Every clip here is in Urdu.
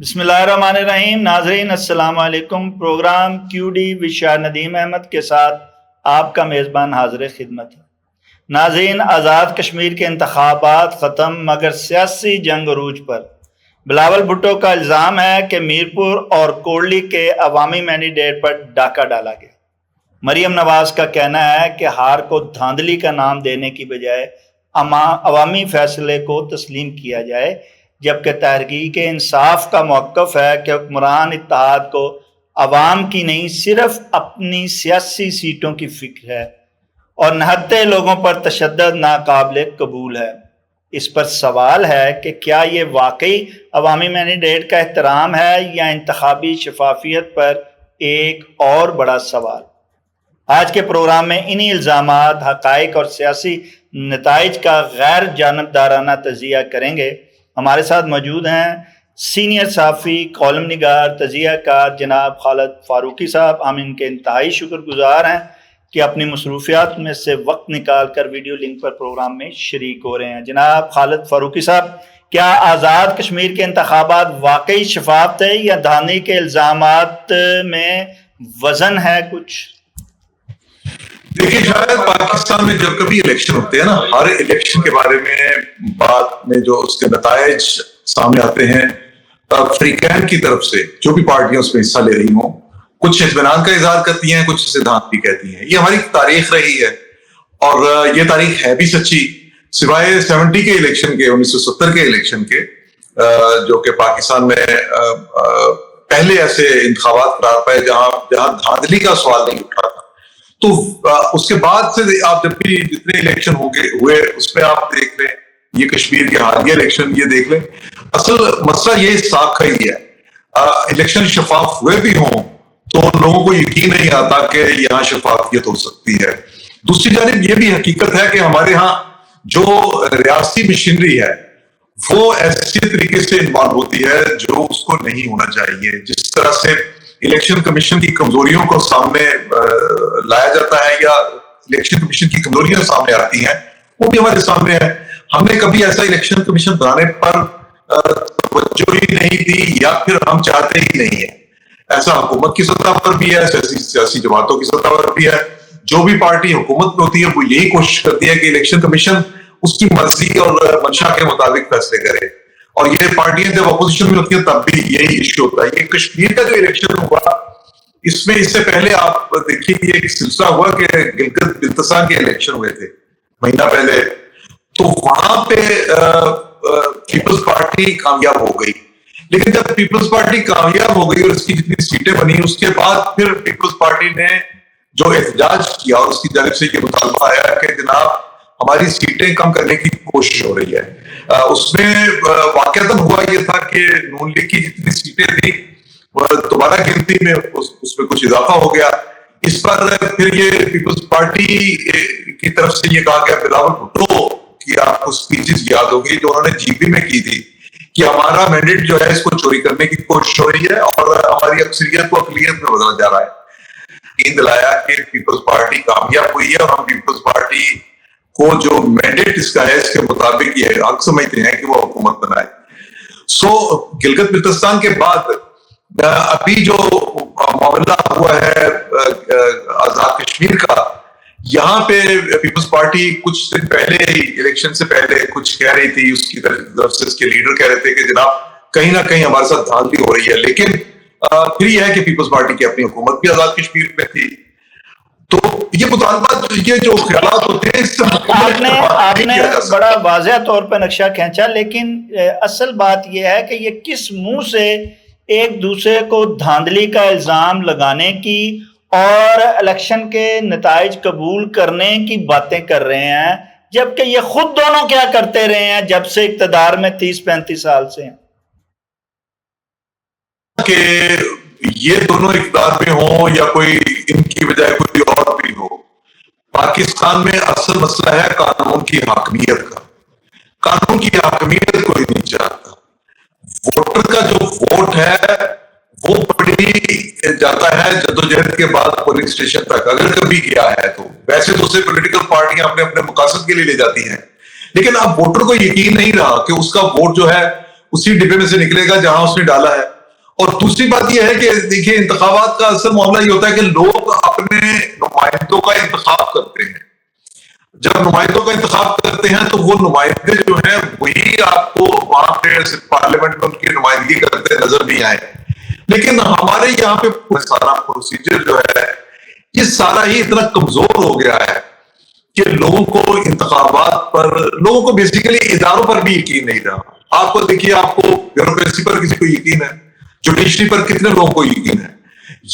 بسم اللہ الرحمن الرحیم. ناظرین السلام علیکم. پروگرام کیو ڈی وشا ندیم احمد کے ساتھ آپ کا میزبان حاضر خدمت ہے. ناظرین، آزاد کشمیر کے انتخابات ختم مگر سیاسی جنگ عروج پر. بلاول بھٹو کا الزام ہے کہ میرپور اور کوڑلی کے عوامی مینڈیٹ پر ڈاکہ ڈالا گیا. مریم نواز کا کہنا ہے کہ ہار کو دھاندلی کا نام دینے کی بجائے عوامی فیصلے کو تسلیم کیا جائے، جبکہ تحریک انصاف کا موقف ہے کہ حکمران اتحاد کو عوام کی نہیں صرف اپنی سیاسی سیٹوں کی فکر ہے اور نہتے لوگوں پر تشدد ناقابل قبول ہے. اس پر سوال ہے کہ کیا یہ واقعی عوامی مینڈیٹ کا احترام ہے یا انتخابی شفافیت پر ایک اور بڑا سوال. آج کے پروگرام میں انہی الزامات، حقائق اور سیاسی نتائج کا غیر جانبدارانہ تجزیہ کریں گے. ہمارے ساتھ موجود ہیں سینئر صحافی، کالم نگار، تجزیہ کار جناب خالد فاروقی صاحب. ہم ان کے انتہائی شکر گزار ہیں کہ اپنی مصروفیات میں سے وقت نکال کر ویڈیو لنک پر پروگرام میں شریک ہو رہے ہیں. جناب خالد فاروقی صاحب، کیا آزاد کشمیر کے انتخابات واقعی شفاف تھے یا دھاندلی کے الزامات میں وزن ہے کچھ؟ دیکھیے، شاید پاکستان میں جب کبھی الیکشن ہوتے ہیں نا، ہر الیکشن کے بارے میں بات میں جو اس کے نتائج سامنے آتے ہیں، فریقین کی طرف سے جو بھی پارٹیاں اس میں حصہ لے رہی ہوں، کچھ اطمینان کا اظہار کرتی ہیں، کچھ اسے دھاندلی کہتی ہیں. یہ ہماری تاریخ رہی ہے اور یہ تاریخ ہے بھی سچی، سوائے 70 کے الیکشن کے، 1970 کے الیکشن کے، جو کہ پاکستان میں پہلے ایسے انتخابات قرار پائے جہاں دھاندلی کا سوال نہیں اٹھا تھا. تو اس کے بعد سے آپ جب بھی جتنے الیکشن ہوئے اس میں آپ دیکھ لیں، یہ کشمیر کے حالیہ الیکشن یہ دیکھ لیں، اصل مسئلہ یہ ساکھ کا ہی ہے. الیکشن شفاف ہوئے بھی ہوں تو لوگوں کو یقین نہیں آتا کہ یہاں شفافیت ہو سکتی ہے. دوسری جانب یہ بھی حقیقت ہے کہ ہمارے ہاں جو ریاستی مشینری ہے وہ ایسی طریقے سے انوالو ہوتی ہے جو اس کو نہیں ہونا چاہیے. جس طرح سے الیکشن کمیشن کی کمزوریوں کو سامنے لایا جاتا ہے یا الیکشن کمیشن کی کمزوریاں سامنے آتی ہیں، وہ بھی ہمارے سامنے ہے. ہم نے کبھی ایسا الیکشن کمیشن بنانے پر توجہ ہی نہیں دی یا پھر ہم چاہتے ہی نہیں ہیں. ایسا حکومت کی سطح پر بھی ہے، سیاسی جماعتوں کی سطح پر بھی ہے. جو بھی پارٹی حکومت میں ہوتی ہے وہ یہی کوشش کرتی ہے کہ الیکشن کمیشن اس کی مرضی اور منشا کے مطابق فیصلے کرے، اور یہ پارٹیاں جب اپوزیشن میں ہوتی ہیں تب بھی یہی ایشو ہوتا ہے. یہ کشمیر کا جو الیکشن ہوا، اس میں اس سے پہلے آپ دیکھیے یہ ایک سلسلہ ہوا کہ گلگت بلتستان کے الیکشن ہوئے تھے مہینہ پہلے، تو وہاں پہ پیپلز پارٹی کامیاب ہو گئی. لیکن جب پیپلز پارٹی کامیاب ہو گئی اور اس کی جتنی سیٹیں بنی، اس کے بعد پھر پیپلز پارٹی نے جو احتجاج کیا اور اس کی جانب سے یہ مطالبہ آیا کہ جناب ہماری سیٹیں کم کرنے کی کوشش ہو رہی ہے. اس میں واقعتاً ہوا یہ تھا کہ نون لیگ کی جتنی سیٹیں تھیں دوبارہ گنتی میں اس میں کچھ اضافہ ہو گیا. اس پر پھر یہ پیپلز پارٹی کی طرف سے یہ کہا گیا، بلاول بھٹو کی آپ کو سپیچز یاد ہوگی جو انہوں نے جی پی میں کی تھی، کہ ہمارا مینڈیٹ جو ہے اس کو چوری کرنے کی کوشش ہو رہی ہے اور ہماری اکثریت کو اقلیت میں بدلا جا رہا ہے. یقین دلایا کہ پیپلز پارٹی کامیاب ہوئی ہے اور ہم پیپلز پارٹی کو جو مینڈیٹ اس کا ہے اس کے مطابق یہ حق سمجھتے ہیں کہ وہ حکومت بنائے. گلگت بلتستان کے بعد ابھی جو معاملہ ہوا ہے آزاد کشمیر کا، یہاں پہ پیپلز پارٹی کچھ دن پہلے ہی الیکشن سے پہلے کچھ کہہ رہی تھی، اس کی طرف سے اس کے لیڈر کہہ رہے تھے کہ جناب کہیں نہ کہیں ہمارے ساتھ دھاندلی ہو رہی ہے. لیکن پھر یہ ہے کہ پیپلز پارٹی کی اپنی حکومت بھی آزاد کشمیر میں تھی. تو یہ مطالبات، یہ جو خیالات ہوتے ہیں، اس سے آپ نے بڑا واضح طور پہ نقشہ کھینچا، لیکن اصل بات یہ ہے کہ یہ کس منہ سے ایک دوسرے کو دھاندلی کا الزام لگانے کی اور الیکشن کے نتائج قبول کرنے کی باتیں کر رہے ہیں، جبکہ یہ خود دونوں کیا کرتے رہے ہیں جب سے اقتدار میں 30-35 سال سے ہیں. کہ یہ دونوں اقتدار میں ہوں یا کوئی ان کی بجائے کوئی اور بھی ہو، پاکستان میں اصل مسئلہ ہے قانون کی حاکمیت کا. قانون کی حاکمیت کوئی نہیں چاہتا. ووٹر کا جو ووٹ ہے وہ پڑی جاتا ہے جدوجہد کے بعد پولنگ اسٹیشن تک، اگر کبھی گیا ہے تو. ویسے تو اسے پولیٹیکل پارٹیاں اپنے اپنے مقاصد کے لیے لے جاتی ہیں، لیکن اب ووٹر کو یقین نہیں رہا کہ اس کا ووٹ جو ہے اسی ڈبے میں سے نکلے گا جہاں اس نے ڈالا ہے. اور دوسری بات یہ ہے کہ دیکھیے انتخابات کا اصل معاملہ یہ ہوتا ہے کہ لوگ اپنے نمائندوں کا انتخاب کرتے ہیں. جب نمائندوں کا انتخاب کرتے ہیں تو وہ نمائندے جو ہیں وہی آپ کو وہاں پہ پارلیمنٹ میں ان کی نمائندگی کرتے نظر نہیں آئے. لیکن ہمارے یہاں پہ سارا پروسیجر جو ہے یہ سارا ہی اتنا کمزور ہو گیا ہے کہ لوگوں کو انتخابات پر، لوگوں کو بیسیکلی اداروں پر بھی یقین نہیں رہا. آپ کو دیکھیے، آپ کو بیوروکریسی پر کسی کو یقین ہے، جوڈیشری پر کتنے لوگوں کو یقین ہے.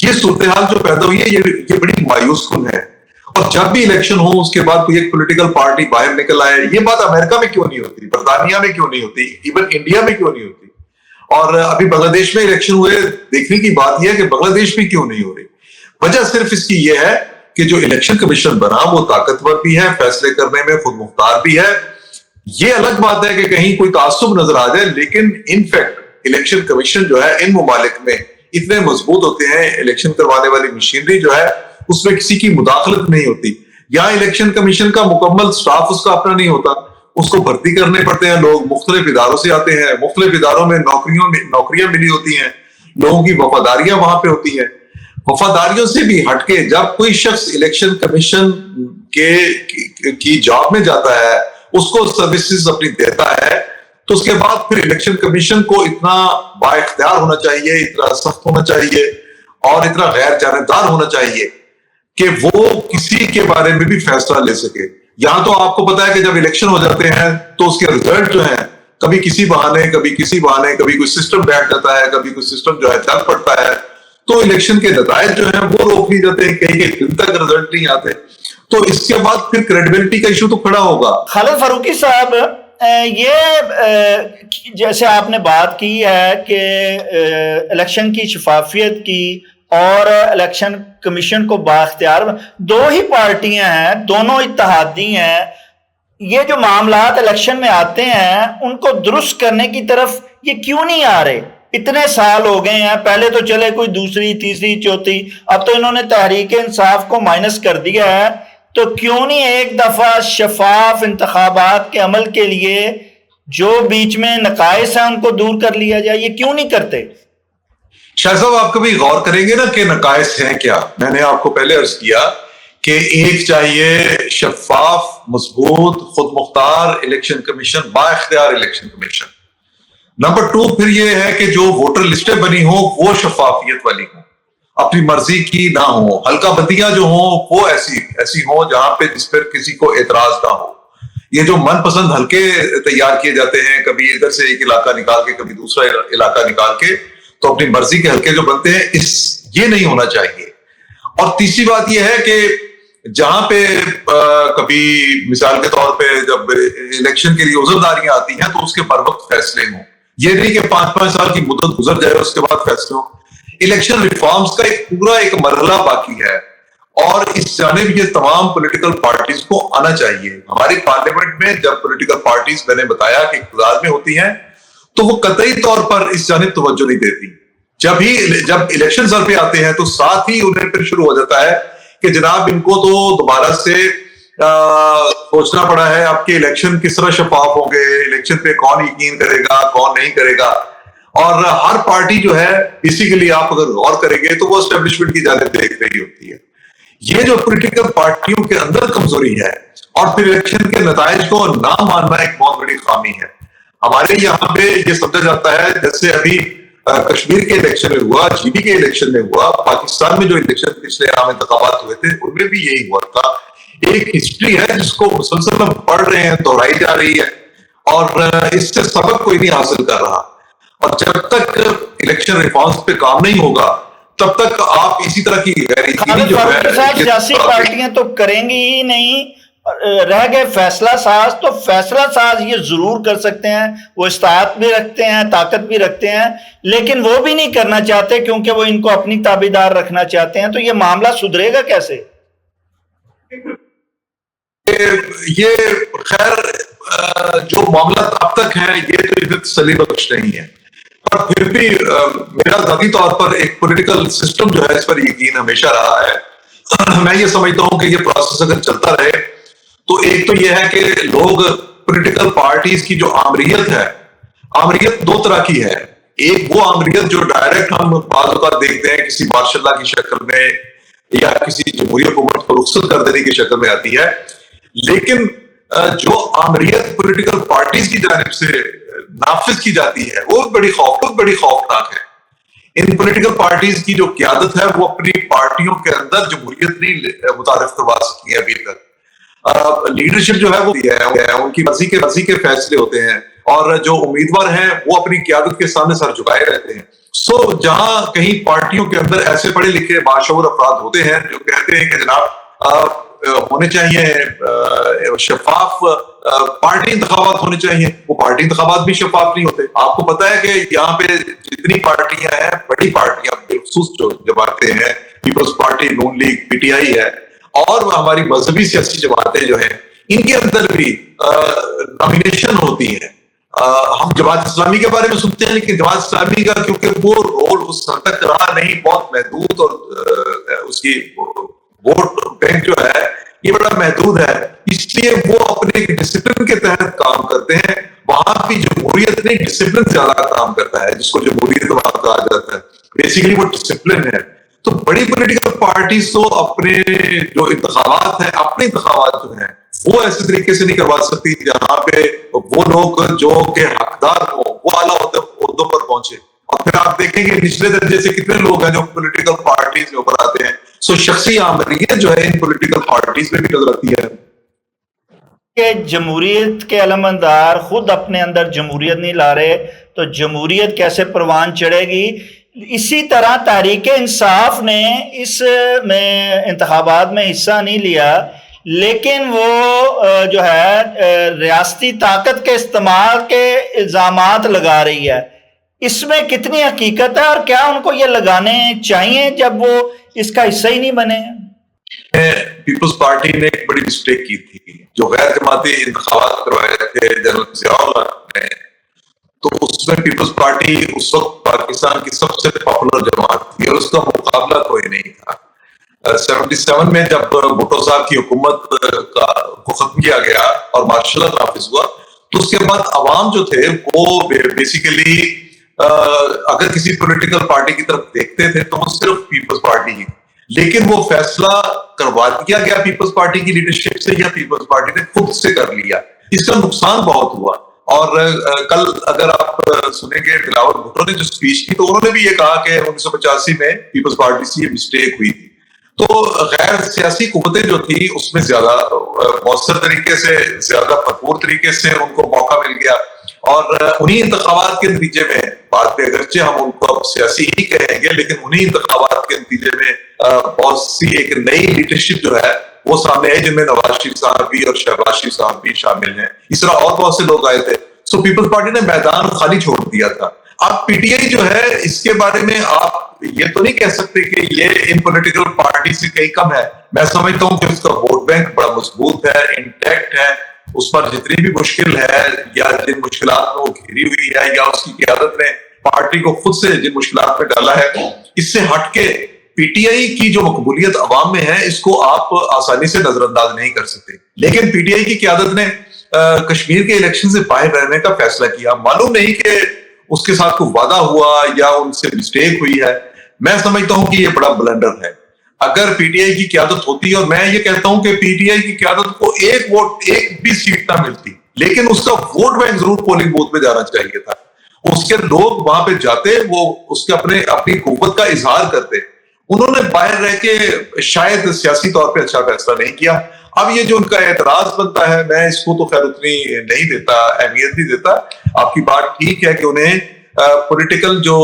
یہ صورتحال جو پیدا ہوئی ہے یہ بڑی مایوس کن ہے. اور جب بھی الیکشن ہو اس کے بعد کوئی ایک پولیٹیکل پارٹی باہر نکل آئے. یہ بات امریکہ میں کیوں نہیں ہوتی، برطانیہ میں کیوں نہیں ہوتی، ایون انڈیا میں کیوں نہیں ہوتی. اور ابھی بنگلہ دیش میں الیکشن ہوئے، دیکھنے کی بات یہ ہے کہ بنگلہ دیش میں کیوں نہیں ہو رہی. وجہ صرف اس کی یہ ہے کہ جو الیکشن کمیشن بنا وہ طاقتور بھی ہے، فیصلے کرنے میں خود مختار بھی ہے. یہ الگ بات ہے کہ کہیں کوئی تعصب نظر آ جائے، لیکن ان فیکٹ الیکشن کمیشن جو ہے ان ممالک میں اتنے مضبوط ہوتے ہیں. الیکشن کروانے والی مشینری جو ہے اس میں کسی کی مداخلت نہیں ہوتی. یہاں الیکشن کمیشن کا مکمل سٹاف اس کا اپنا نہیں ہوتا، اس کو بھرتی کرنے پڑتے ہیں. لوگ مختلف اداروں سے آتے ہیں، مختلف اداروں میں نوکریاں ملی ہوتی ہیں، لوگوں کی وفاداریاں وہاں پہ ہوتی ہیں. وفاداریوں سے بھی ہٹ کے جب کوئی شخص الیکشن کمیشن کی جاب میں جاتا ہے، اس کو سروسز اپنی دیتا ہے، تو اس کے بعد پھر الیکشن کمیشن کو اتنا با اختیار ہونا چاہیے، اتنا سخت ہونا چاہیے اور اتنا غیر جانبدار ہونا چاہیے کہ وہ کسی کے بارے میں بھی فیصلہ لے سکے. یہاں تو آپ کو پتا ہے کہ جب الیکشن ہو جاتے ہیں تو اس کے رزلٹ جو ہیں کبھی کسی بہانے کبھی کوئی سسٹم بیٹھ جاتا ہے، کبھی کوئی سسٹم جو ہے چل پڑتا ہے، تو الیکشن کے نتائج جو ہیں وہ روک نہیں جاتے ہیں، کئی دن تک رزلٹ نہیں آتے. تو اس کے بعد پھر کریڈیبلٹی کا ایشو تو کھڑا ہوگا. خالد فاروقی صاحب، یہ جیسے آپ نے بات کی ہے کہ الیکشن کی شفافیت کی اور الیکشن کمیشن کو بااختیار، دو ہی پارٹیاں ہیں، دونوں اتحادی ہیں. یہ جو معاملات الیکشن میں آتے ہیں ان کو درست کرنے کی طرف یہ کیوں نہیں آ رہے؟ اتنے سال ہو گئے ہیں، پہلے تو چلے کوئی دوسری تیسری چوتھی، اب تو انہوں نے تحریک انصاف کو مائنس کر دیا ہے. تو کیوں نہیں ایک دفعہ شفاف انتخابات کے عمل کے لیے جو بیچ میں نقائص ہیں ان کو دور کر لیا جائے؟ یہ کیوں نہیں کرتے؟ شاہ صاحب، آپ کبھی غور کریں گے نا کہ نقائص ہیں کیا؟ میں نے آپ کو پہلے عرض کیا کہ ایک چاہیے شفاف، مضبوط، خود مختار الیکشن کمیشن، با اختیار الیکشن کمیشن. نمبر 2 پھر یہ ہے کہ جو ووٹر لسٹیں بنی ہوں وہ شفافیت والی ہوں، اپنی مرضی کی نہ ہوں. حلقہ بندیاں جو ہوں وہ ایسی ہوں جہاں پہ جس پر کسی کو اعتراض نہ ہو. یہ جو من پسند حلقے تیار کیے جاتے ہیں، کبھی ادھر سے ایک علاقہ نکال کے کبھی دوسرا علاقہ نکال کے، تو اپنی مرضی کے حلقے جو بنتے ہیں، یہ نہیں ہونا چاہیے. اور تیسری بات یہ ہے کہ جہاں پہ کبھی مثال کے طور پہ جب الیکشن کے لیے عذرداریاں آتی ہیں تو اس کے پر وقت فیصلے ہوں. یہ نہیں کہ 5 سال کی مدت گزر جائے اس کے بعد فیصلے ہوں. الیکشن ریفارمز کا ایک مرحلہ باقی ہے اور اس جانب یہ تمام پولیٹیکل پارٹیز کو آنا چاہیے. ہماری پارلیمنٹ میں جب پولیٹیکل پارٹیز میں نے بتایا کہ اقتدار میں ہوتی ہیں تو وہ قطعی طور پر اس جانب توجہ نہیں دیتی. جب الیکشن سر پہ آتے ہیں تو ساتھ ہی انہیں پھر شروع ہو جاتا ہے کہ جناب ان کو تو دوبارہ سے سوچنا پڑا ہے آپ کے الیکشن کس طرح شفاف ہوں گے، الیکشن پہ کون یقین کرے گا، کون نہیں کرے گا. اور ہر پارٹی جو ہے بیسیکلی آپ اگر غور کریں گے تو وہ اسٹیبلشمنٹ کی جانب دیکھ رہی ہوتی ہے. یہ جو پولیٹیکل پارٹیوں کے اندر کمزوری ہے اور پھر الیکشن کے نتائج کو نہ ماننا ایک بہت بڑی خامی ہے. ہمارے یہاں پہ یہ سمجھا جاتا ہے جیسے ابھی کشمیر کے الیکشن میں ہوا، جی ڈی کے الیکشن میں ہوا، پاکستان میں جو الیکشن پچھلے عام انتخابات ہوئے تھے ان میں بھی یہی ہوا تھا. ایک ہسٹری ہے جس کو مسلسل ہم پڑھ رہے ہیں، دہرائی جا رہی ہے اور اس سے سبق کوئی نہیں حاصل کر رہا. اور جب تک الیکشن ریفارمز پہ کام نہیں ہوگا تب تک آپ اسی طرح کی غیر یقینی جو ہے سیاسی پارٹیاں تو کریں گی ہی نہیں. رہ گئے فیصلہ ساز، تو فیصلہ ساز یہ ضرور کر سکتے ہیں، وہ استطاعت بھی رکھتے ہیں، طاقت بھی رکھتے ہیں، لیکن وہ بھی نہیں کرنا چاہتے کیونکہ وہ ان کو اپنی تابعدار رکھنا چاہتے ہیں. تو یہ معاملہ سدھرے گا کیسے؟ یہ خیر جو معاملات اب تک ہیں یہ تو تسلی بخش نہیں ہے، پر پھر بھی میرا ذاتی طور پر ایک پولیٹیکل سسٹم جو ہے اس پر یقین ہمیشہ رہا ہے. میں یہ سمجھتا ہوں کہ یہ پروسیس اگر چلتا رہے تو ایک تو یہ ہے کہ لوگ پولیٹیکل پارٹیز کی جو آمریت ہے، آمریت 2 طرح کی ہے. ایک وہ آمریت جو ڈائریکٹ ہم بعض اوقات دیکھتے ہیں کسی مارشاء اللہ کی شکل میں یا کسی جمہوری حکومت کو رخصت کر دینے کی شکل میں آتی ہے، لیکن جو آمریت پولیٹیکل پارٹیز کی جانب سے نافذ کی جاتی ہے وہ بڑی خوفناک ہے. ان پولیٹیکل پارٹیز کی جو قیادت ہے وہ اپنی پارٹیوں کے اندر جمہوریت نہیں متعارف کروا سکتی ہے ابھی تک. لیڈرشپ جو ہے وہ ان کی مرضی کے فیصلے ہوتے ہیں اور جو امیدوار ہیں وہ اپنی قیادت کے سامنے سر جھکائے رہتے ہیں. جہاں کہیں پارٹیوں کے اندر ایسے پڑھے لکھے باشعور افراد ہوتے ہیں جو کہتے ہیں کہ جناب ہونے چاہیے شفاف پارٹی انتخابات ہونے چاہیے، وہ پارٹی انتخابات بھی شفاف نہیں ہوتے. آپ کو پتا ہے کہ یہاں پہ جتنی پارٹیاں ہیں، بڑی پارٹیاں بالخصوص جو جماعتیں ہیں، Peoples Party, Noon League, P T I ہے، اور ہماری مذہبی سیاسی جماعتیں جو ہیں، ان کے اندر بھی نامینیشن ہوتی ہے. ہم جماعت اسلامی کے بارے میں سنتے ہیں، لیکن جماعت اسلامی کا کیونکہ وہ رول اس حد تک رہا نہیں، بہت محدود، اور اس کی ووٹ بینک جو ہے یہ بڑا محدود ہے، اس لیے وہ اپنے ڈسپلن کے تحت کام کرتے ہیں. وہاں بھی جمہوریت نہیں، ڈسپلن زیادہ کام کرتا ہے، جس کو جمہوریت کہا جاتا ہے. بیسیکلی وہ ڈسپلن ہے. تو بڑی پولیٹیکل پارٹیز تو اپنے جو انتخابات ہیں، اپنے انتخابات جو ہیں وہ ایسے طریقے سے نہیں کروا سکتی جہاں پہ وہ لوگ جو کہ حقدار ہوں وہ اعلیٰ عہدوں پر پہنچے. اور پھر آپ دیکھیں گے نچلے درجے سے کتنے لوگ ہیں جو پولیٹیکل پارٹیز میں اوپر آتے ہیں. شخصی آمریت جو ہے ان پولیٹیکل پارٹیز میں بھی نظر آتی ہے کہ جمہوریت کے علمبردار خود اپنے اندر جمہوریت نہیں لا رہے تو جمہوریت کیسے پروان چڑھے گی. اسی طرح تحریک انصاف نے اس میں انتخابات میں حصہ نہیں لیا، لیکن وہ جو ہے ریاستی طاقت کے استعمال کے الزامات لگا رہی ہے. اس میں کتنی حقیقت ہے اور کیا ان کو یہ لگانے چاہیے جب وہ اس کا حصہ ہی نہیں بنے؟ پیپلز پارٹی نے ایک بڑی مسٹیک کی تھی جو غیر جماعتی انتخابات کروائے تھے جنرل ضیاء الحق نے. تو اس میں پیپلز پارٹی اس وقت پاکستان کی سب سے پاپولر جماعت تھی اور اس کا مقابلہ کوئی نہیں تھا. 77 میں جب بھٹو صاحب کی حکومت کو ختم کیا گیا اور مارشل لا نافذ ہوا تو اس کے بعد عوام جو تھے وہ بیسیکلی اگر کسی پولیٹیکل پارٹی کی طرف دیکھتے تھے تو وہ صرف پیپلز پارٹی ہی. لیکن وہ فیصلہ کروا دیا گیا پیپلز پارٹی کی لیڈرشپ سے یا پیپلز پارٹی نے خود سے کر لیا. اس کا نقصان بہت ہوا. اور کل اگر آپ سنیں گے بلاول بھٹو نے جو اسپیچ کی تو انہوں نے بھی یہ کہا کہ 1985 میں پیپلز پارٹی سے یہ مسٹیک ہوئی تھی. تو غیر سیاسی قوتیں جو تھی اس میں زیادہ مؤثر طریقے سے، زیادہ بھرپور طریقے سے ان کو موقع مل گیا. اور انہی انتخابات کے نتیجے میں بعد میں اگرچہ ہم ان کو سیاسی ہی کہیں گے، لیکن انہی انتخابات کے نتیجے میں بہت سی ایک نئی لیڈرشپ جو ہے وہ سامنے آئی، جن میں نواز شریف صاحب بھی اور شہباز شریف صاحب بھی شامل ہیں. اس طرح اور بہت سے لوگ آئے تھے. سو پیپلز پارٹی نے میدان خالی چھوڑ دیا تھا. اب پی ٹی آئی جو ہے اس کے بارے میں آپ یہ تو نہیں کہہ سکتے کہ یہ ان پولیٹیکل پارٹی سے کہیں کم ہے. میں سمجھتا ہوں کہ اس کا ووٹ بینک بڑا مضبوط ہے، انٹیکٹ ہے. اس پر جتنی بھی مشکل ہے یا جن مشکلات میں وہ گھری ہوئی ہے یا اس کی قیادت نے پارٹی کو خود سے جن مشکلات میں ڈالا ہے، اس سے ہٹ کے پی ٹی آئی کی جو مقبولیت عوام میں ہے اس کو آپ آسانی سے نظر انداز نہیں کر سکتے. لیکن پی ٹی آئی کی قیادت نے کشمیر کے الیکشن سے باہر رہنے کا فیصلہ کیا. معلوم نہیں کہ اس کے ساتھ کوئی وعدہ ہوا یا ان سے مسٹیک ہوئی ہے. میں سمجھتا ہوں کہ یہ بڑا بلنڈر ہے. اگر پی ٹی آئی کی قیادت ہوتی، اور میں یہ کہتا ہوں کہ پی ٹی آئی کی قیادت کو ایک بھی سیٹ نہ ملتی، لیکن اس کا ووٹ بینک ضرور پولنگ بوتھ میں جانا چاہیے تھا. اس کے لوگ وہاں پہ جاتے، وہ اس کے اپنی قوت کا اظہار کرتے. انہوں نے باہر رہ کے شاید سیاسی طور پہ اچھا فیصلہ نہیں کیا. اب یہ جو ان کا اعتراض بنتا ہے، میں اس کو تو خیر اتنی نہیں دیتا، اہمیت نہیں دیتا. آپ کی بات ٹھیک ہے کہ انہیں پولیٹیکل جو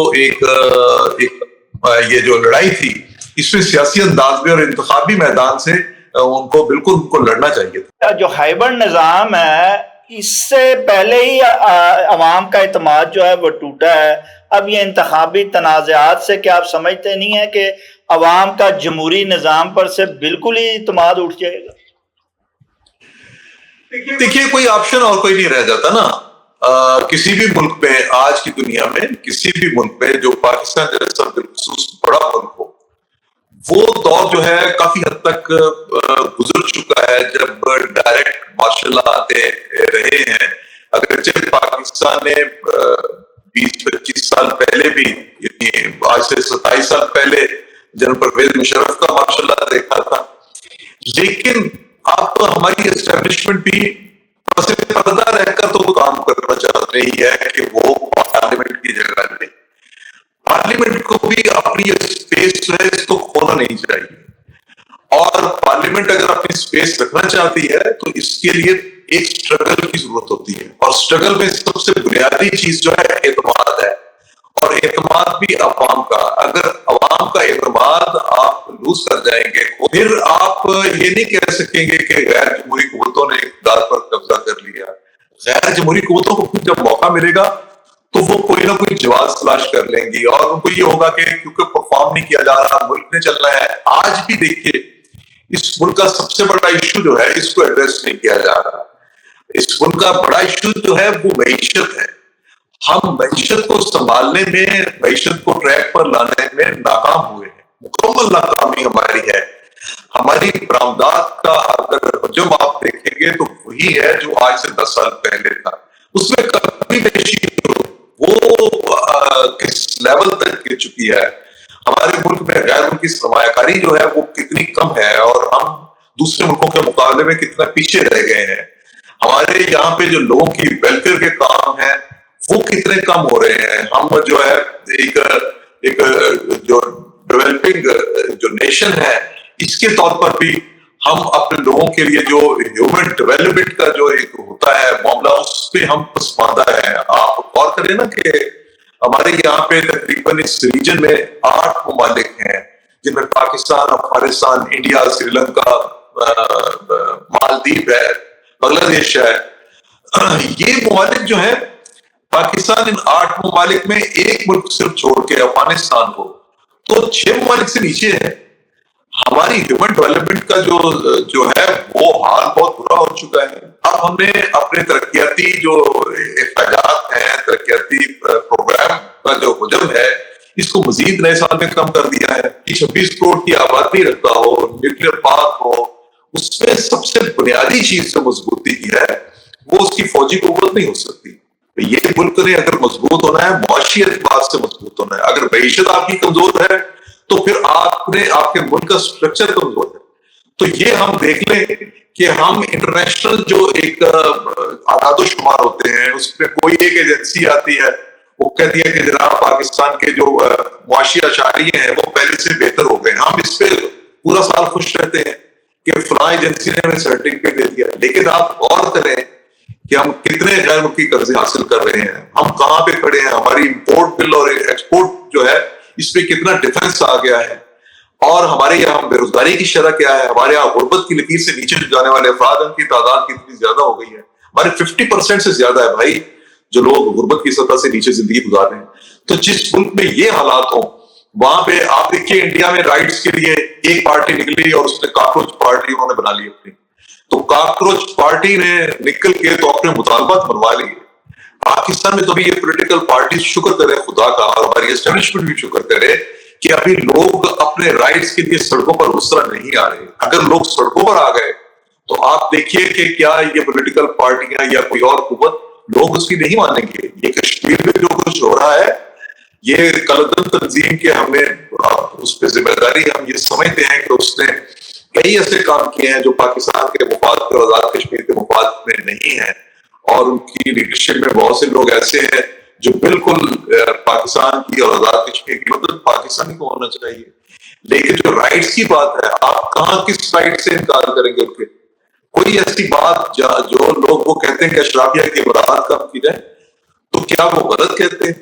یہ جو لڑائی تھی اس میں سیاسی انداز میں اور انتخابی میدان سے ان کو لڑنا چاہیے تھا. جو ہائبرڈ نظام ہے اس سے پہلے ہی عوام کا اعتماد جو ہے وہ ٹوٹا ہے. اب یہ انتخابی تنازعات سے کیا آپ سمجھتے نہیں ہیں کہ عوام کا جمہوری نظام پر سے بالکل ہی اعتماد اٹھ جائے گا؟ دیکھیے کوئی آپشن اور کوئی نہیں رہ جاتا نا. کسی بھی ملک میں، آج کی دنیا میں کسی بھی ملک میں جو پاکستان جیسا بالخصوص بڑا ملک ہو، وہ دور جو ہے کافی حد تک گزر چکا ہے جب ڈائریکٹ مارشل لا آتے رہے ہیں. اگرچہ پاکستان نے 20-25 سال پہلے بھی، یعنی آج سے 27 سال پہلے جنرل پرویز مشرف کا ماشاءاللہ دیکھا تھا. لیکن اب ہماری اسٹیبلشمنٹ بھی پس پردہ رہ کر تو کام کرنا چاہ رہی ہے کہ وہ پارلیمنٹ کی جگہ لے. پارلیمنٹ کو بھی اپنی اسپیس جو ہے اس کو کھونا نہیں چاہیے، اور پارلیمنٹ اگر اپنی اسپیس رکھنا چاہتی ہے تو اس کے لیے ایک اسٹرگل کی ضرورت ہوتی ہے، اور اسٹرگل میں سب سے بنیادی چیز جو ہے اعتماد ہے، اور اعتماد بھی عوام کا. اگر عوام کا اعتماد آپ لوز کر جائیں گے پھر آپ یہ نہیں کہہ سکیں گے کہ غیر جمہوری قوتوں نے اقتدار پر قبضہ کر لیا. غیر جمہوری قوتوں کو جب موقع ملے گا تو وہ کوئی نہ کوئی جواز تلاش کر لیں گی، اور ان کو یہ ہوگا کہ کیونکہ پرفارم نہیں کیا جا رہا، ملک نے چلنا ہے. آج بھی دیکھیے اس ملک کا سب سے بڑا ایشو جو ہے اس کو ایڈریس نہیں کیا جا رہا. اس ملک کا بڑا ایشو جو ہے وہ معیشت ہے. ہم معیشت کو سنبھالنے میں، معیشت کو ٹریک پر لانے میں ناکام ہوئے ہیں. مکمل ناکامی ہماری ہے. ہماری برآمدات کا اگر حجم آپ دیکھیں گے تو وہی ہے جو آج سے 10 سال پہلے تھا. اس میں کمی بیشی وہ کس لیول تک گر چکی ہے. ہمارے ملک میں غیر ملکی سرمایہ کاری جو ہے وہ کتنی کم ہے، اور ہم دوسرے ملکوں کے مقابلے میں کتنا پیچھے رہ گئے ہیں. ہمارے یہاں پہ جو لوگوں کی ویلفیئر کے کام ہیں وہ کتنے کم ہو رہے ہیں. ہم جو ہے ایک جو ڈیولپنگ جو نیشن ہے اس کے طور پر بھی ہم اپنے لوگوں کے لیے جو ہیومن ڈیولپمنٹ کا جو ایک ہوتا ہے معاملہ اس پہ ہم پسماندہ ہیں. آپ غور کریں نا کہ ہمارے یہاں پہ تقریباً اس ریجن میں 8 ممالک ہیں جن میں پاکستان، افغانستان، انڈیا، سری لنکا، مالدیپ ہے، بنگلہ دیش ہے. یہ ممالک جو ہیں پاکستان ان 8 ممالک میں ایک ملک صرف چھوڑ کے افغانستان کو تو 6 ممالک سے نیچے ہے. ہماری ہیومن ڈیولپمنٹ کا جو ہے وہ حال بہت برا ہو چکا ہے. اب ہم نے اپنے ترقیاتی جو اخراجات ہیں، ترقیاتی پروگرام کا جو حجم ہے اس کو مزید نئے سال میں کم کر دیا ہے. 26 کروڑ کی آبادی رکھتا ہو، نیوکلیر پارک ہو، اس میں سب سے بنیادی چیز جو مضبوطی کی ہے وہ اس کی فوجی قوت نہیں ہو سکتی. یہ ملک نے اگر مضبوط ہونا ہے معاشی اعتبار سے مضبوط ہونا ہے. اگر معیشت آپ کی کمزور ہے تو پھر آپ کے ملک کا اسٹرکچر کمزور ہے. تو یہ ہم دیکھ لیں کہ ہم انٹرنیشنل جو ایک اعداد و شمار ہوتے ہیں اس میں کوئی ایک ایجنسی آتی ہے وہ کہتی ہے کہ جناب پاکستان کے جو معاشی اشاریے ہیں وہ پہلے سے بہتر ہو گئے. ہم اس پہ پورا سال خوش رہتے ہیں کہ فلاں ایجنسی نے ہمیں سرٹیفکیٹ دے دیا. لیکن آپ غور کریں کہ ہم کتنے غیر ملکی قرضے حاصل کر رہے ہیں، ہم کہاں پہ کھڑے ہیں. ہماری امپورٹ بل اور ایکسپورٹ جو ہے اس پہ کتنا ڈیفنس آ گیا ہے، اور ہمارے یہاں بے روزگاری کی شرح کیا ہے. ہمارے یہاں غربت کی لکیر سے نیچے جانے والے افراد کی تعداد کتنی زیادہ ہو گئی ہے. ہمارے 50% سے زیادہ ہے بھائی جو لوگ غربت کی سطح سے نیچے زندگی گزار رہے ہیں. تو جس ملک میں یہ حالات ہوں وہاں پہ آپ دیکھیے انڈیا میں رائٹس کے لیے ایک پارٹی نکلی اور اس نے کاکروچ پارٹی انہوں نے بنا لی اپنی. تو کاکروچ پارٹی نے نکل کے تو اپنے مطالبات بنوا لیے. پاکستان میں تو ابھی یہ پولیٹیکل پارٹی شکر کرے خدا کا، اور ہماری اسٹیبلشمنٹ بھی شکر کرے کہ ابھی لوگ اپنے رائٹس کے لیے سڑکوں پر اس طرح نہیں آ رہے. اگر لوگ سڑکوں پر آ گئے تو آپ دیکھیے کہ کیا یہ پولیٹیکل پارٹیاں یا کوئی اور قوت لوگ اس کی نہیں مانیں گے. یہ کشمیر میں جو کچھ ہو رہا ہے یہ کلدم تنظیم کے ہم نے اس پہ ذمہ داری ہم یہ سمجھتے ہیں کہ اس نے کئی ایسے کام کیے ہیں جو پاکستان کے مفاد اور آزاد کشمیر کے مفاد میں نہیں ہیں، اور ان کی لیڈرشپ میں بہت سے لوگ ایسے ہیں جو بالکل پاکستان کی اور آزاد کشمیر کی مطلب پاکستانی کو ہونا چاہیے. لیکن جو رائٹس کی بات ہے آپ کہاں کس رائٹ سے انکار کریں گے ان کے؟ کوئی ایسی بات جو لوگ وہ کہتے ہیں کہ اشرافیہ کی برات کم کی جائے تو کیا وہ غلط کہتے ہیں؟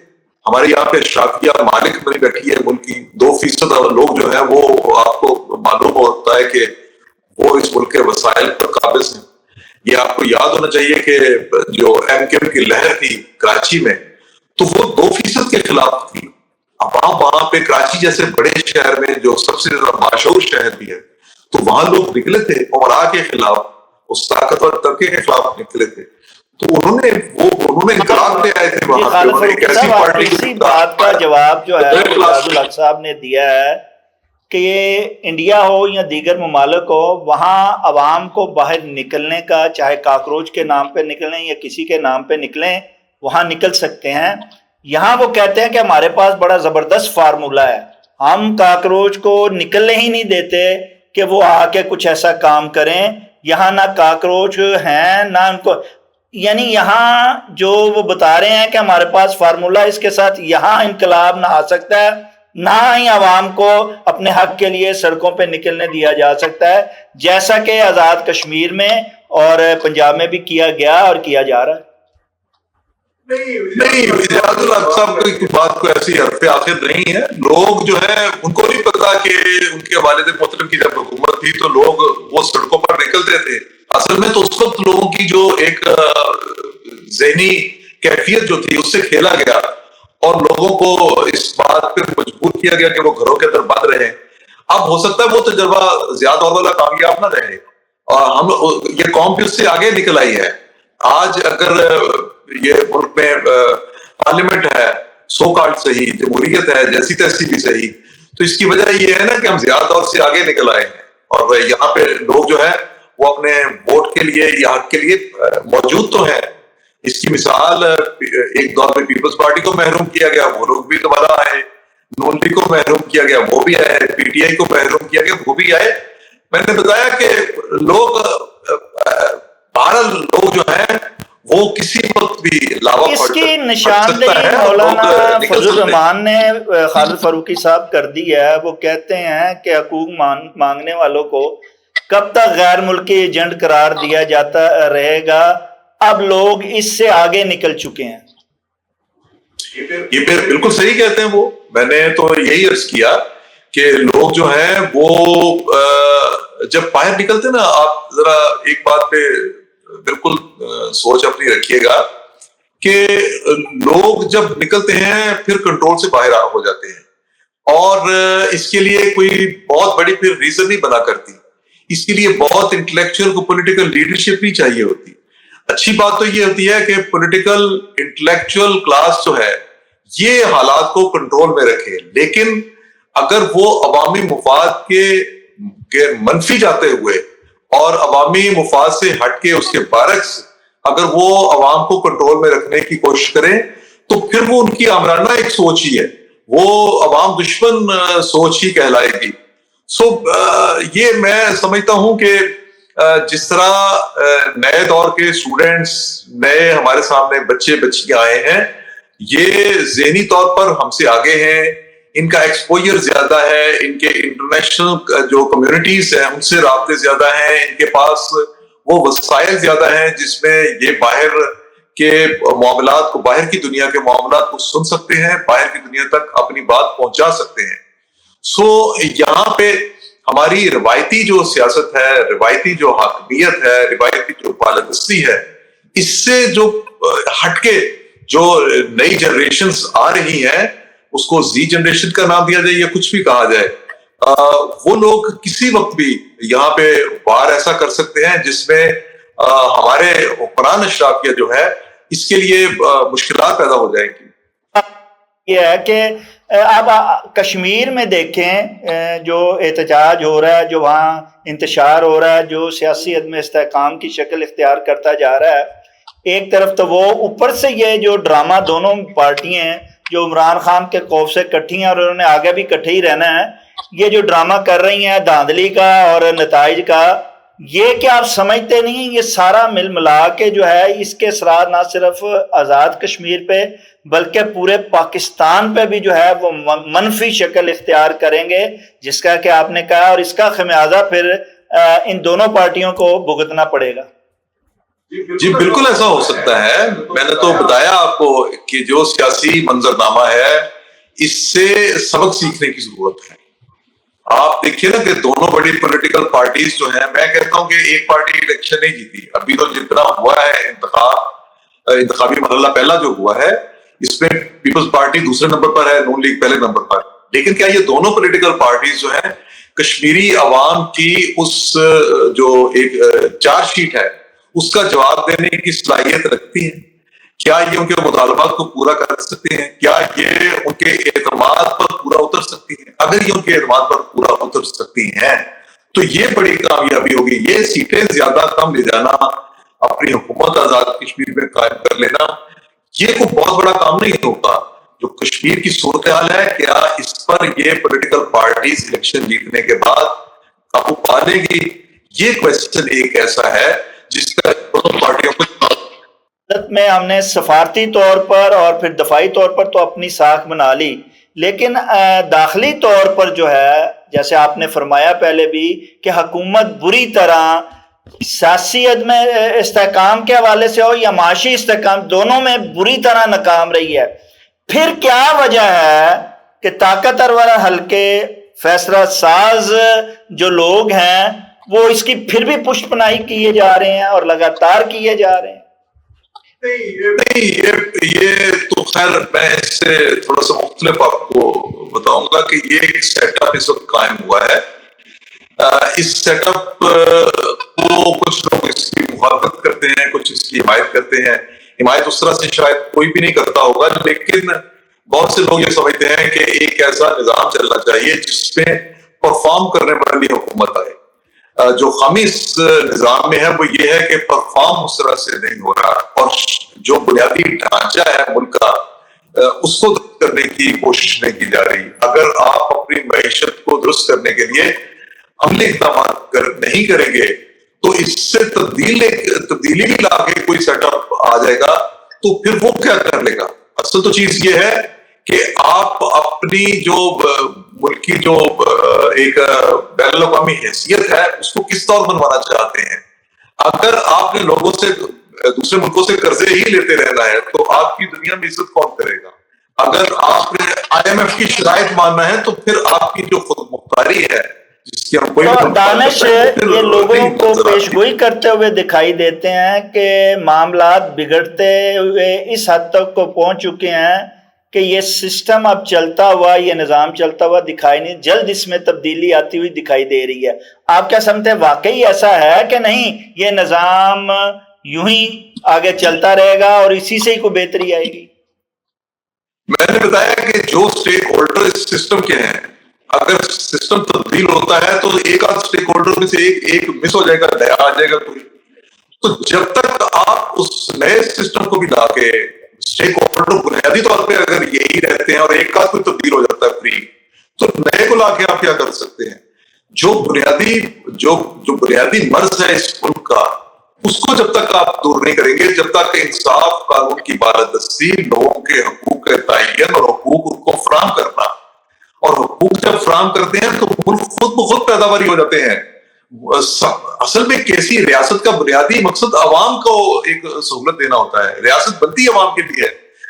ہمارے یہاں پہ اشرافیہ مالک بنی بیٹھی ہے ملک کی. 2% لوگ جو ہیں وہ آپ کو معلوم ہوتا ہے کہ وہ اس ملک کے وسائل پر قابض ہیں. یہ آپ کو یاد ہونا چاہیے کہ جو ایم کیو کی لہر تھی کراچی میں تو وہ 2% کے خلاف تھی. عوام وہاں پہ کراچی جیسے بڑے شہر میں جو سب سے زیادہ مشہور شہر بھی ہے تو وہاں لوگ نکلے تھے عمرا کے خلاف، اس طاقتور طبقے کے خلاف نکلے تھے. تو انہوں نے انقلاب لے آئے تھے وہاں پہ. انہوں نے ایک ایسی پارٹی اسی بات کا جواب جو ہے الحق صاحب نے دیا ہے کہ یہ انڈیا ہو یا دیگر ممالک ہو وہاں عوام کو باہر نکلنے کا، چاہے کاکروچ کے نام پہ نکلیں یا کسی کے نام پہ نکلیں، وہاں نکل سکتے ہیں. یہاں وہ کہتے ہیں کہ ہمارے پاس بڑا زبردست فارمولا ہے, ہم کاکروچ کو نکلنے ہی نہیں دیتے کہ وہ آ کے کچھ ایسا کام کریں. یہاں نہ کاکروچ ہیں نہ ان کو, یعنی یہاں جو وہ بتا رہے ہیں کہ ہمارے پاس فارمولا, اس کے ساتھ یہاں انقلاب نہ آ سکتا ہے, نہ ہی عوام کو اپنے حق کے لیے سڑکوں پہ نکلنے دیا جا سکتا ہے, جیسا کہ آزاد کشمیر میں اور پنجاب میں بھی کیا گیا اور کیا جا رہا ہے. نہیں, ایجاد الحق صاحب کی بات کو ایسی حرف آخر نہیں ہے. لوگ جو ہے ان کو نہیں پتا کہ ان کے والد محترم کی جب حکومت تھی تو لوگ وہ سڑکوں پر نکلتے تھے. اصل میں تو اس وقت لوگوں کی جو ایک ذہنی کیفیت جو تھی اس سے کھیلا گیا اور لوگوں کو اس بات پہ مجبور کیا گیا کہ وہ گھروں کے اندر بند رہے. اب ہو سکتا ہے وہ تجربہ زیادہ اور والا کامیاب نہ رہے اور ہم یہ قوم بھی اس سے آگے نکل آئی ہے. آج اگر یہ ملک میں پارلیمنٹ ہے, سو کالڈ صحیح, جمہوریت ہے جیسی تیسی بھی صحیح, تو اس کی وجہ یہ ہے نا کہ ہم زیادہ دور سے آگے نکل آئے ہیں اور یہاں پہ لوگ جو ہے وہ اپنے ووٹ کے لیے یا حق کے لیے موجود تو ہیں. اس کی مثال ایک دور میں پیپلز پارٹی کو محروم کیا گیا, وہ لوگ بھی دوبارہ آئے, نون لیگ کو محروم کیا گیا وہ بھی آئے, پی ٹی آئی کو محروم کیا گیا وہ بھی آئے. میں نے بتایا کہ لوگ بہرحال لوگ جو ہیں وہ کسی وقت بھی لاوا اس کی نشاندہی مولانا فضل الرحمان نے خالد فاروقی صاحب کر دی ہے. وہ کہتے ہیں کہ حقوق مانگنے والوں کو کب تک غیر ملکی ایجنٹ قرار دیا جاتا رہے گا, اب لوگ اس سے آگے نکل چکے ہیں. یہ بالکل صحیح کہتے ہیں وہ. میں نے تو یہی عرض کیا کہ لوگ جو ہیں وہ جب باہر نکلتے نا, آپ ذرا ایک بات پہ بالکل سوچ اپنی رکھیے گا کہ لوگ جب نکلتے ہیں پھر کنٹرول سے باہر ہو جاتے ہیں اور اس کے لیے کوئی بہت بڑی پھر ریزن نہیں بنا کرتی. اس کے لیے بہت انٹلیکچوئل کو پولیٹیکل لیڈرشپ بھی چاہیے ہوتی. اچھی بات تو یہ ہوتی ہے کہ پولیٹیکل انٹلیکچوئل کلاس جو ہے یہ حالات کو کنٹرول میں رکھے, لیکن اگر وہ عوامی مفاد کے منفی جاتے ہوئے اور عوامی مفاد سے ہٹ کے اس کے برعکس اگر وہ عوام کو کنٹرول میں رکھنے کی کوشش کریں تو پھر وہ ان کی آمرانہ ایک سوچ ہی ہے, وہ عوام دشمن سوچ ہی کہلائے گی. سو یہ میں سمجھتا ہوں کہ جس طرح نئے دور کے اسٹوڈنٹس, نئے ہمارے سامنے بچے بچیاں آئے ہیں, یہ ذہنی طور پر ہم سے آگے ہیں, ان کا ایکسپوجر زیادہ ہے, ان کے انٹرنیشنل جو کمیونٹیز ہیں ان سے رابطے زیادہ ہیں, ان کے پاس وہ وسائل زیادہ ہیں جس میں یہ باہر کے معاملات کو, باہر کی دنیا کے معاملات کو سن سکتے ہیں, باہر کی دنیا تک اپنی بات پہنچا سکتے ہیں. سو یہاں پہ ہماری روایتی جو سیاست ہے, روایتی جو حاکمیت ہے, روایتی جو بالادستی ہے, اس سے جو ہٹ کے جو نئی جنریشنز آ رہی ہیں, اس کو زی جنریشن کا نام دیا جائے یا کچھ بھی کہا جائے, وہ لوگ کسی وقت بھی یہاں پہ وار ایسا کر سکتے ہیں جس میں ہمارے حکمران اشرافیہ جو ہے اس کے لیے مشکلات پیدا ہو جائیں گی. یہ ہے کہ اب کشمیر میں دیکھیں جو احتجاج ہو رہا ہے, جو وہاں انتشار ہو رہا ہے, جو سیاسی عدم استحکام کی شکل اختیار کرتا جا رہا ہے, ایک طرف تو وہ اوپر سے یہ جو ڈرامہ دونوں پارٹیاں ہیں جو عمران خان کے خوف سے کٹھی ہیں اور انہوں نے آگے بھی کٹھے ہی رہنا ہے, یہ جو ڈرامہ کر رہی ہیں دھاندلی کا اور نتائج کا, یہ کیا آپ سمجھتے نہیں یہ سارا مل ملا کے جو ہے اس کے اثرات نہ صرف آزاد کشمیر پہ بلکہ پورے پاکستان پہ بھی جو ہے وہ منفی شکل اختیار کریں گے, جس کا کہ آپ نے کہا, اور اس کا خمیازہ پھر ان دونوں پارٹیوں کو بھگتنا پڑے گا. جی بالکل ایسا ہو سکتا ہے. میں نے تو بتایا آپ کو کہ جو سیاسی منظرنامہ ہے اس سے سبق سیکھنے کی ضرورت ہے. آپ دیکھیے نا کہ دونوں بڑی پولیٹیکل پارٹیز جو ہیں, میں کہتا ہوں کہ ایک پارٹی الیکشن نہیں جیتی. ابھی تو جتنا ہوا ہے انتخابی مرحلہ پہلا جو ہوا ہے اس میں پیپلز پارٹی دوسرے نمبر پر ہے, نون لیگ پہلے نمبر پر. لیکن کیا یہ دونوں پولیٹیکل پارٹیز جو ہیں کشمیری عوام کی اس جو ایک چارج شیٹ ہے اس کا جواب دینے کی صلاحیت رکھتی ہیں؟ کیا یہ ان کے مطالبات کو پورا کر سکتے ہیں؟ کیا یہ ان کے اعتماد پر پورا اتر سکتی ہیں؟ اگر یہ ان کے اعتماد پر پورا اتر سکتی ہیں تو یہ بڑی کامیابی ہوگی. یہ سیٹیں زیادہ کم لے جانا, اپنی حکومت آزاد کشمیر میں قائم کر لینا, یہ کوئی بہت بڑا کام نہیں ہوگا. جو کشمیر کی صورتحال ہے، کیا اس پر یہ پولیٹیکل پارٹیز الیکشن جیتنے کے بعد قابو پا لے گی؟ یہ کوشچن ایک ایسا ہے جس کا دونوں پارٹیوں کو میں ہم نے سفارتی طور پر اور پھر دفاعی طور پر تو اپنی ساکھ بنا لی، لیکن داخلی طور پر جو ہے جیسے آپ نے فرمایا پہلے بھی کہ حکومت بری طرح سیاسی عدم استحکام کے حوالے سے ہو یا معاشی استحکام، دونوں میں بری طرح ناکام رہی ہے۔ پھر کیا وجہ ہے کہ طاقتور حلقے فیصلہ ساز جو لوگ ہیں وہ اس کی پھر بھی پشت پناہی کیے جا رہے ہیں اور لگاتار کیے جا رہے ہیں؟ نہیں، یہ تو خیر میں اس سے تھوڑا سا مختلف آپ کو بتاؤں گا کہ یہ ایک سیٹ اپ اس وقت قائم ہوا ہے۔ اس سیٹ اپ کو کچھ لوگ اس کی مخالفت کرتے ہیں، کچھ اس کی حمایت کرتے ہیں۔ حمایت اس طرح سے شاید کوئی بھی نہیں کرتا ہوگا، لیکن بہت سے لوگ یہ سمجھتے ہیں کہ ایک ایسا نظام چلنا چاہیے جس میں پرفارم کرنے والی حکومت آئے۔ جو خامی اس نظام میں ہے وہ یہ ہے کہ پرفارم اس طرح سے نہیں ہو رہا، اور جو بنیادی ڈھانچہ ہے ملک کا اس کو درست کرنے کی کوشش نہیں کی جا رہی۔ اگر آپ اپنی معیشت کو درست کرنے کے لیے عملی اقدامات نہیں کریں گے تو اس سے تبدیلی بھی لا کے کوئی سیٹ اپ آ جائے گا تو پھر وہ کیا کر لے گا؟ اصل تو چیز یہ ہے کہ آپ اپنی جو ملکی جو ایک بین الاقوامی حیثیت ہے اس کو کس طور بنوانا چاہتے ہیں۔ اگر آپ نے لوگوں سے دوسرے ملکوں سے قرضے ہی لیتے رہنا ہے تو آپ کی دنیا میں عزت کون کرے گا؟ اگر آپ نے IMF کی شرائط ماننا ہے تو پھر آپ کی جو خود مختاری ہے جس کی ہم کوئی دانش یہ لوگوں کو پیشگوئی کرتے ہوئے دکھائی دیتے ہیں کہ معاملات بگڑتے ہوئے اس حد تک کو پہنچ چکے ہیں کہ یہ سسٹم اب چلتا ہوا، یہ نظام چلتا ہوا دکھائی نہیں، جلد اس میں تبدیلی آتی ہوئی دکھائی دے رہی ہے۔ آپ کیا سمجھتے ہیں واقعی ایسا ہے کہ نہیں یہ نظام یوں ہی آگے چلتا رہے گا اور اسی سے ہی کوئی بہتری آئے گی؟ میں نے بتایا کہ جو سٹیک ہولڈر اس سسٹم کے ہیں، اگر سسٹم تبدیل ہوتا ہے تو ایک آدھ سٹیک ہولڈر میں سے ایک مس ہو جائے گا، نیا آ جائے گا کوئی۔ تو جب تک آپ اس نئے سسٹم کو بھی لا کے سٹیک ہولڈر بنیادی طور پہ اگر یہی رہتے ہیں اور ایک آدھ کوئی تبدیل ہو جاتا ہے فری، تو نئے کو لا کے آپ کیا کر سکتے ہیں؟ جو بنیادی مرض ہے اس ملک کا، اس کو جب تک آپ دور نہیں کریں گے، جب تک انصاف، قانون کی بالادستی، لوگوں کے حقوق کے تعین اور حقوق کو فراہم کرنا، اور حقوق جب فراہم کرتے ہیں تو ملک خود بخود پیداواری ہو جاتے ہیں۔ اصل میں کیسی ریاست کا بنیادی مقصد عوام کو ایک سہولت دینا ہوتا ہے، ریاست بنتی عوام کے لیے۔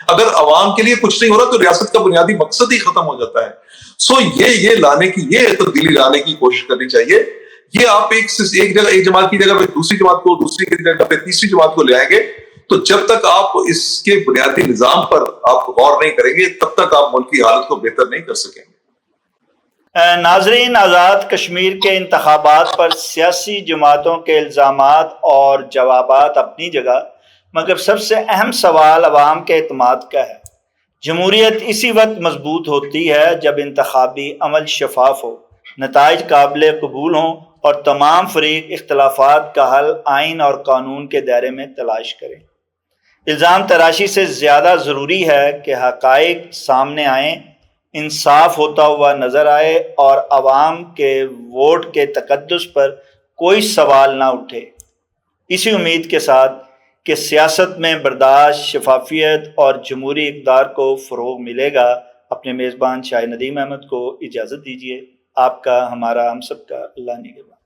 اگر عوام کے لیے کچھ نہیں ہو رہا تو ریاست کا بنیادی مقصد ہی ختم ہو جاتا ہے۔ یہ لانے کی، یہ تبدیلی لانے کی کوشش کرنی چاہیے۔ یہ آپ ایک جماعت کی جگہ پہ دوسری جماعت کو، دوسری کی جگہ پہ تیسری جماعت کو لے آئیں گے تو جب تک آپ اس کے بنیادی نظام پر آپ غور نہیں کریں گے تب تک آپ ملک کی حالت کو بہتر نہیں کر سکیں گے۔ ناظرین، آزاد کشمیر کے انتخابات پر سیاسی جماعتوں کے الزامات اور جوابات اپنی جگہ، مگر سب سے اہم سوال عوام کے اعتماد کا ہے۔ جمہوریت اسی وقت مضبوط ہوتی ہے جب انتخابی عمل شفاف ہو، نتائج قابل قبول ہوں اور تمام فریق اختلافات کا حل آئین اور قانون کے دائرے میں تلاش کریں۔ الزام تراشی سے زیادہ ضروری ہے کہ حقائق سامنے آئیں، انصاف ہوتا ہوا نظر آئے اور عوام کے ووٹ کے تقدس پر کوئی سوال نہ اٹھے۔ اسی امید کے ساتھ کہ سیاست میں برداشت، شفافیت اور جمہوری اقدار کو فروغ ملے گا، اپنے میزبان شاہ ندیم احمد کو اجازت دیجیے۔ آپ کا، ہمارا، ہم سب کا اللہ نگہبان۔